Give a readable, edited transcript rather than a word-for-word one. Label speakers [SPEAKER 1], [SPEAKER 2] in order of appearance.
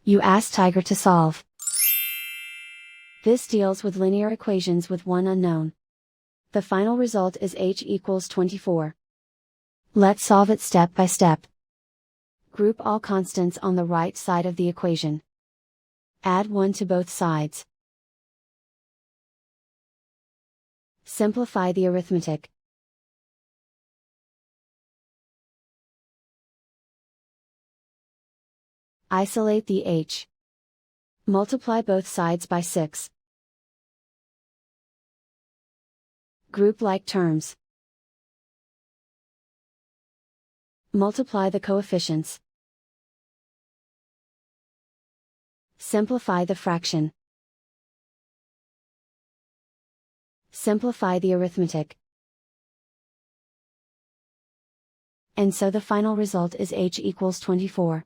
[SPEAKER 1] You ask Tiger to solve. This deals with linear equations with one unknown. The final result is h equals 24. Let's solve it step by step. Group all constants on the right side of the equation. Add 1 to both sides. Simplify the arithmetic. Isolate the h. Multiply both sides by 6. Group like terms. Multiply the coefficients. Simplify the fraction. Simplify the arithmetic. And so the final result is h equals 24.